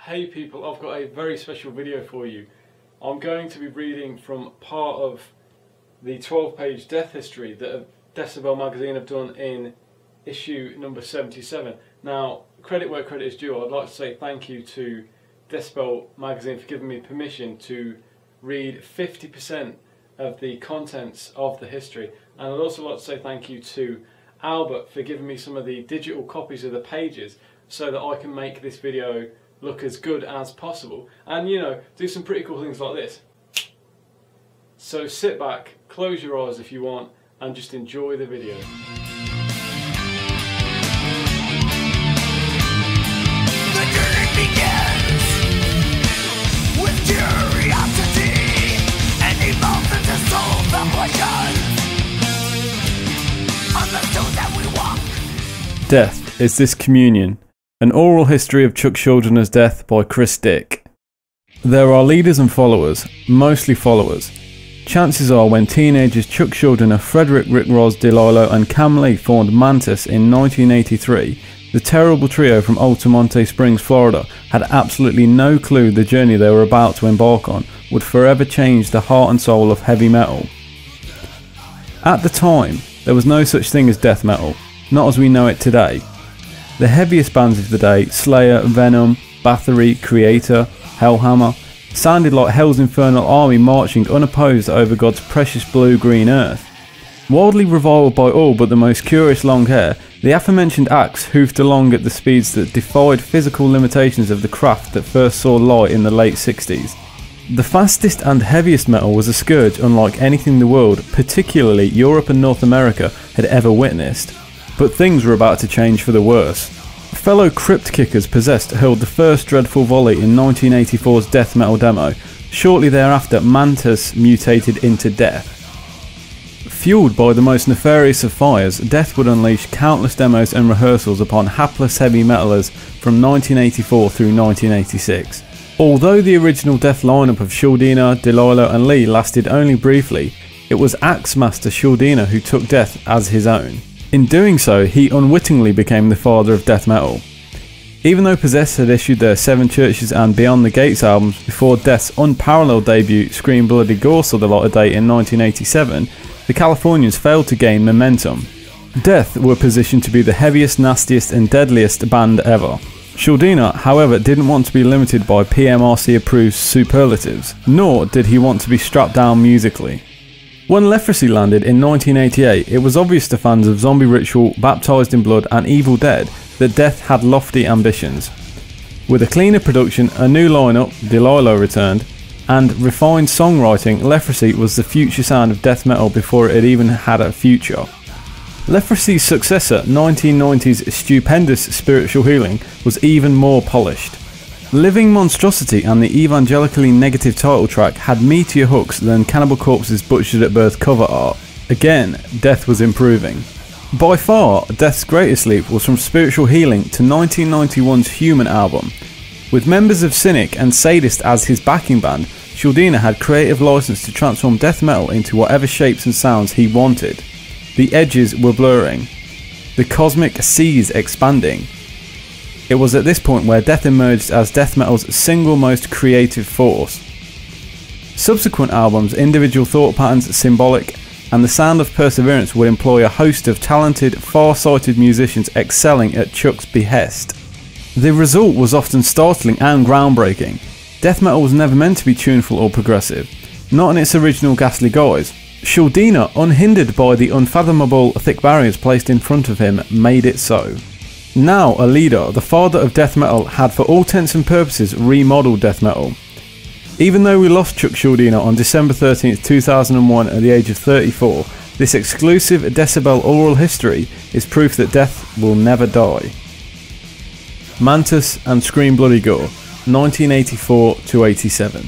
Hey people, I've got a very special video for you. I'm going to be reading from part of the 12-page death history that Decibel Magazine have done in issue number 77. Now, credit where credit is due. I'd like to say thank you to Decibel Magazine for giving me permission to read 50% of the contents of the history. And I'd also like to say thank you to Albert for giving me some of the digital copies of the pages so that I can make this video look as good as possible and, you know, do some pretty cool things like this. So sit back, close your eyes if you want, and just enjoy the video. The journey begins with curiosity and evolves into soulful questions on the stones that we walk. Death is this communion. An oral history of Chuck Schuldiner death by Chris Dick. There are leaders and followers, mostly followers. Chances are when teenagers Chuck Schuldiner, Frederick Rick Ross, DeLillo and Cam Lee formed Mantis in 1983, the terrible trio from Altamonte Springs, Florida had absolutely no clue the journey they were about to embark on would forever change the heart and soul of heavy metal. At the time, there was no such thing as death metal, not as we know it today. The heaviest bands of the day, Slayer, Venom, Bathory, Creator, Hellhammer, sounded like Hell's infernal army marching unopposed over God's precious blue-green earth. Wildly reviled by all but the most curious long hair, the aforementioned acts hoofed along at the speeds that defied physical limitations of the craft that first saw light in the late 60s. The fastest and heaviest metal was a scourge unlike anything the world, particularly Europe and North America, had ever witnessed. But things were about to change for the worse. Fellow Crypt Kickers Possessed hurled the first dreadful volley in 1984's death metal demo. Shortly thereafter, Mantis mutated into Death. Fueled by the most nefarious of fires, Death would unleash countless demos and rehearsals upon hapless heavy metalers from 1984 through 1986. Although the original Death lineup of Schuldiner, DeLillo and Lee lasted only briefly, it was Axe Master Schuldiner who took Death as his own. In doing so, he unwittingly became the father of death metal. Even though Possessed had issued their Seven Churches and Beyond the Gates albums before Death's unparalleled debut Scream Bloody Gore saw the light of day in 1987, the Californians failed to gain momentum. Death were positioned to be the heaviest, nastiest and deadliest band ever. Schuldiner, however, didn't want to be limited by PMRC approved superlatives, nor did he want to be strapped down musically. When Leprosy landed in 1988, it was obvious to fans of Zombie Ritual, Baptized in Blood and Evil Dead that Death had lofty ambitions. With a cleaner production, a new lineup, DeLillo returned, and refined songwriting, Leprosy was the future sound of death metal before it had even had a future. Leprosy's successor, 1990's stupendous Spiritual Healing, was even more polished. Living Monstrosity and the evangelically negative title track had meatier hooks than Cannibal Corpse's Butchered at Birth cover art. Again, Death was improving. By far, Death's greatest leap was from Spiritual Healing to 1991's Human album. With members of Cynic and Sadist as his backing band, Schuldiner had creative license to transform death metal into whatever shapes and sounds he wanted. The edges were blurring, the cosmic seas expanding. It was at this point where Death emerged as death metal's single most creative force. Subsequent albums, Individual Thought Patterns, Symbolic, and The Sound of Perseverance would employ a host of talented, far-sighted musicians excelling at Chuck's behest. The result was often startling and groundbreaking. Death metal was never meant to be tuneful or progressive, not in its original ghastly guise. Schuldiner, unhindered by the unfathomable thick barriers placed in front of him, made it so. Now a leader, the father of death metal had for all intents and purposes remodeled death metal. Even though we lost Chuck Schuldiner on December 13th, 2001 at the age of 34, this exclusive Decibel oral history is proof that death will never die. Mantis and Scream Bloody Gore, 1984-87.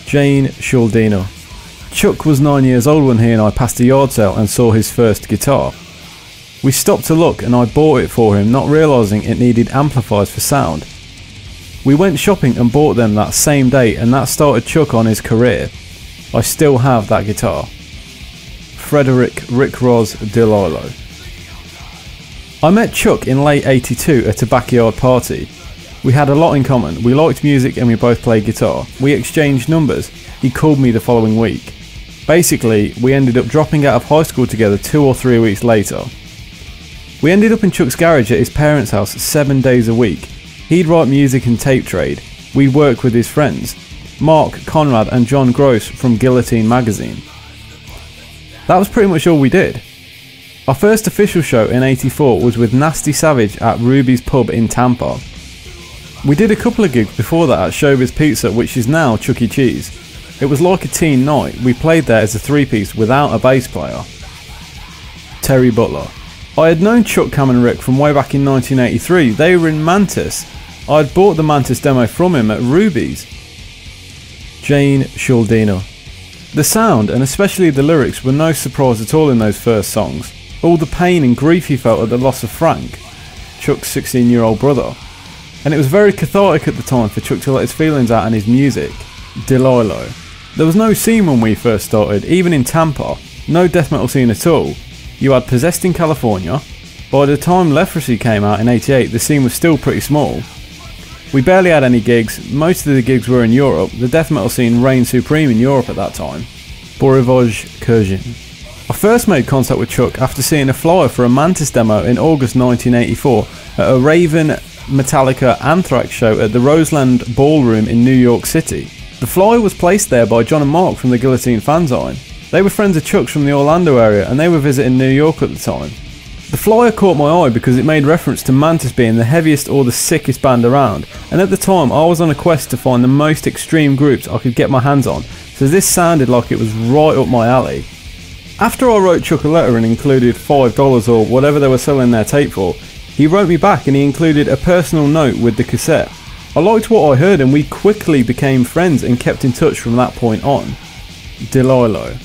Jane Schuldiner. Chuck was 9 years old when he and I passed a yard sale and saw his first guitar. We stopped to look and I bought it for him, not realising it needed amplifiers for sound. We went shopping and bought them that same day, and that started Chuck on his career. I still have that guitar. Frederick Rick Ross DeLillo. I met Chuck in late '82 at a backyard party. We had a lot in common. We liked music and we both played guitar. We exchanged numbers. He called me the following week. Basically, we ended up dropping out of high school together 2 or 3 weeks later. We ended up in Chuck's garage at his parents' house 7 days a week. He'd write music and tape trade. We'd work with his friends, Mark, Conrad and John Gross from Decibel Magazine. That was pretty much all we did. Our first official show in '84 was with Nasty Savage at Ruby's Pub in Tampa. We did a couple of gigs before that at Showbiz Pizza, which is now Chuck E. Cheese. It was like a teen night. We played there as a three-piece without a bass player. Terry Butler. I had known Chuck, Cam and Rick from way back in 1983. They were in Mantis. I had bought the Mantis demo from him at Ruby's. Jane Schuldiner. The sound, and especially the lyrics, were no surprise at all in those first songs. All the pain and grief he felt at the loss of Frank, Chuck's 16-year-old brother. And it was very cathartic at the time for Chuck to let his feelings out in his music. Delilah. There was no scene when we first started, even in Tampa. No death metal scene at all. You had Possessed in California. By the time Leprosy came out in '88, the scene was still pretty small. We barely had any gigs. Most of the gigs were in Europe. The death metal scene reigned supreme in Europe at that time. Borivoj Kurzhin. I first made contact with Chuck after seeing a flyer for a Mantis demo in August 1984 at a Raven, Metallica, Anthrax show at the Roseland Ballroom in New York City. The flyer was placed there by John and Mark from the Guillotine fanzine. They were friends of Chuck's from the Orlando area and they were visiting New York at the time. The flyer caught my eye because it made reference to Mantis being the heaviest or the sickest band around, and at the time I was on a quest to find the most extreme groups I could get my hands on, so this sounded like it was right up my alley. After I wrote Chuck a letter and included $5 or whatever they were selling their tape for, he wrote me back and he included a personal note with the cassette. I liked what I heard and we quickly became friends and kept in touch from that point on. Delilah.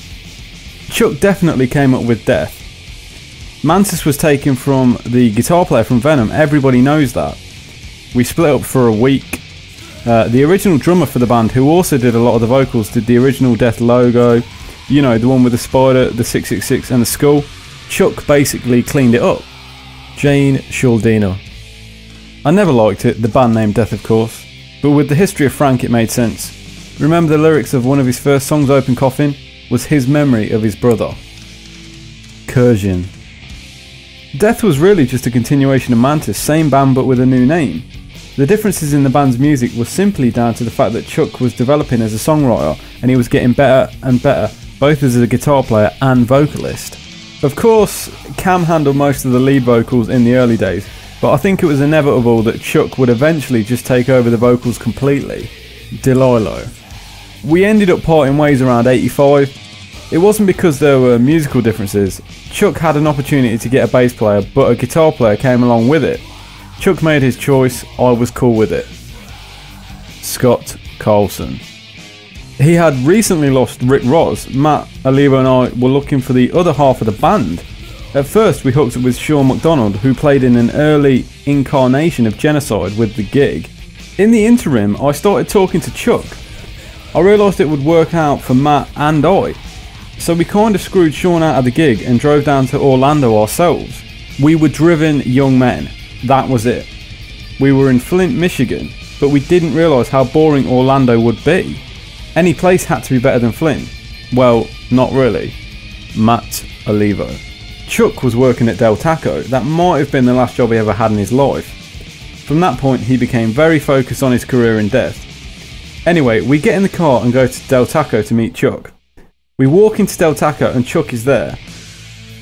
Chuck definitely came up with Death. Mantis was taken from the guitar player from Venom, everybody knows that. We split up for a week. The original drummer for the band, who also did a lot of the vocals, did the original Death logo, you know, the one with the spider, the 666 and the skull. Chuck basically cleaned it up. Jane Schuldiner. I never liked it, the band name Death of course, but with the history of Frank it made sense. Remember the lyrics of one of his first songs, Open Coffin, was his memory of his brother. Kurzhin. Death was really just a continuation of Mantis, same band but with a new name. The differences in the band's music were simply down to the fact that Chuck was developing as a songwriter and he was getting better and better, both as a guitar player and vocalist. Of course, Cam handled most of the lead vocals in the early days, but I think it was inevitable that Chuck would eventually just take over the vocals completely. Delilah. We ended up parting ways around '85. It wasn't because there were musical differences. Chuck had an opportunity to get a bass player, but a guitar player came along with it. Chuck made his choice, I was cool with it. Scott Carlson. He had recently lost Rick Ross. Matt, Aliva and I were looking for the other half of the band. At first we hooked up with Sean McDonald, who played in an early incarnation of Genocide with the gig. In the interim, I started talking to Chuck. I realised it would work out for Matt and I. So we kind of screwed Sean out of the gig and drove down to Orlando ourselves. We were driven young men, that was it. We were in Flint, Michigan, but we didn't realise how boring Orlando would be. Any place had to be better than Flint. Well, not really. Matt Olivo. Chuck was working at Del Taco. That might have been the last job he ever had in his life. From that point he became very focused on his career in death. Anyway, we get in the car and go to Del Taco to meet Chuck. We walk into Del Taco and Chuck is there.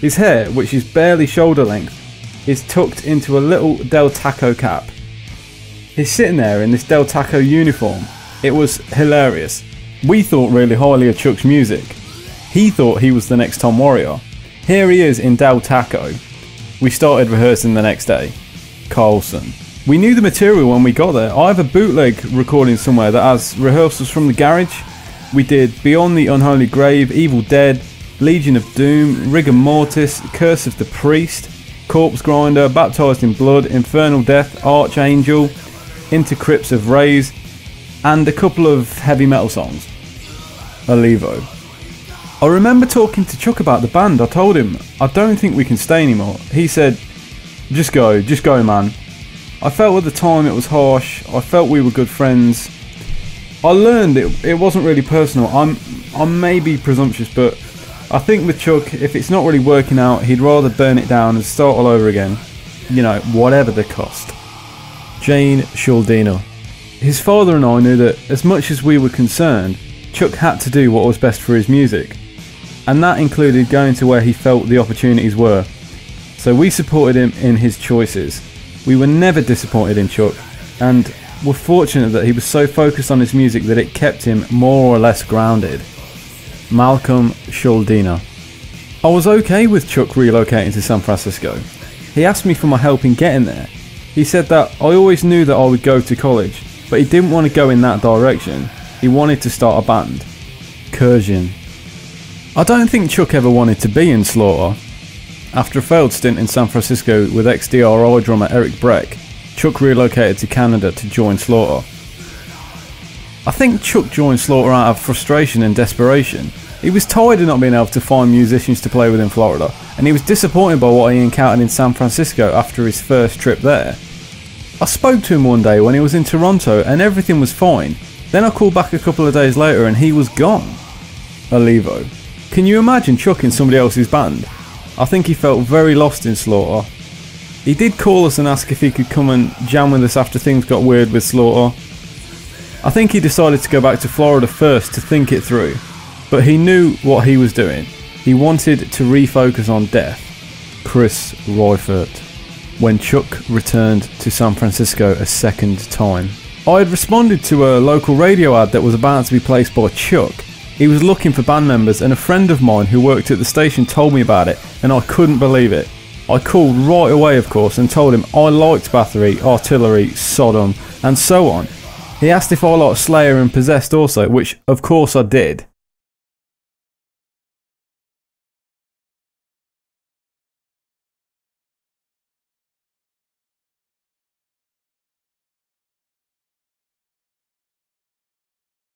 His hair, which is barely shoulder length, is tucked into a little Del Taco cap. He's sitting there in this Del Taco uniform. It was hilarious. We thought really highly of Chuck's music. He thought he was the next Tom Warrior. Here he is in Del Taco. We started rehearsing the next day. Carlson. We knew the material when we got there. I have a bootleg recording somewhere that has rehearsals from the garage. We did Beyond the Unholy Grave, Evil Dead, Legion of Doom, Rigor Mortis, Curse of the Priest, Corpse Grinder, Baptized in Blood, Infernal Death, Archangel, Into Crypts of Rays, and a couple of heavy metal songs. Alivo. I remember talking to Chuck about the band. I told him, I don't think we can stay anymore. He said, just go man. I felt at the time it was harsh. I felt we were good friends. I learned it wasn't really personal. I may be presumptuous, but I think with Chuck, if it's not really working out, he'd rather burn it down and start all over again. You know, whatever the cost. Jane Schuldiner. His father and I knew that as much as we were concerned, Chuck had to do what was best for his music. And that included going to where he felt the opportunities were. So we supported him in his choices. We were never disappointed in Chuck, and were fortunate that he was so focused on his music that it kept him more or less grounded. Malcolm Schuldiner. I was okay with Chuck relocating to San Francisco. He asked me for my help in getting there. He said that I always knew that I would go to college, but he didn't want to go in that direction. He wanted to start a band. Kursian. I don't think Chuck ever wanted to be in Slaughter. After a failed stint in San Francisco with ex-DRI drummer Eric Breck, Chuck relocated to Canada to join Slaughter. I think Chuck joined Slaughter out of frustration and desperation. He was tired of not being able to find musicians to play with in Florida, and he was disappointed by what he encountered in San Francisco after his first trip there. I spoke to him one day when he was in Toronto and everything was fine. Then I called back a couple of days later and he was gone. Alivo. Can you imagine Chuck in somebody else's band? I think he felt very lost in Slaughter. He did call us and ask if he could come and jam with us after things got weird with Slaughter. I think he decided to go back to Florida first to think it through, but he knew what he was doing. He wanted to refocus on death. Chris Reifert. When Chuck returned to San Francisco a second time. I had responded to a local radio ad that was about to be placed by Chuck. He was looking for band members, and a friend of mine who worked at the station told me about it, and I couldn't believe it. I called right away, of course, and told him I liked Bathory, Artillery, Sodom, and so on. He asked if I liked Slayer and Possessed also, which of course I did.